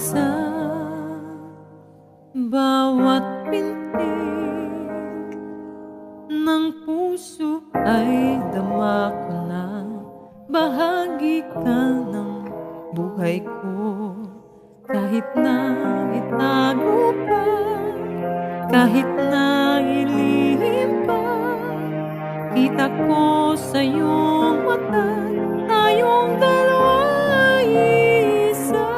Sa bawat pintig ng puso ay dama ko na bahagi ka ng buhay ko. Kahit na itago pa, kahit na ilihim pa, kita ko sa iyong mata, tayong dalawa'y isa.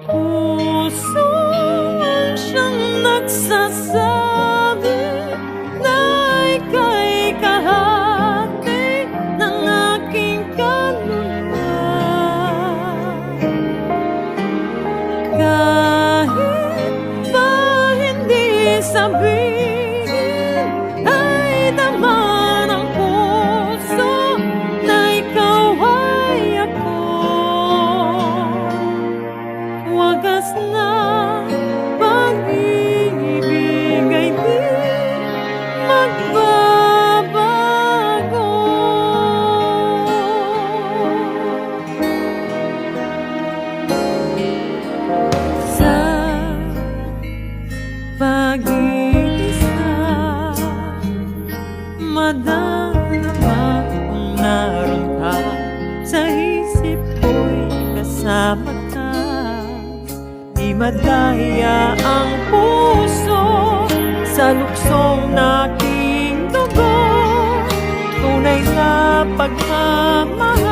Puso ang siyang nagsasabi na ika'y kahati ng aking kaluluwa. Kahit pa hindi sabihin, ay dama ng puso na ikaw ay ako. Wagas na pag-ibig ay di magbabago. Sa pag-iisa, madarama kung naroon ka. Sa isip ko'y kasama ka. Di madaya ang puso sa luksong na aking dugo. Tunay na pagmamahal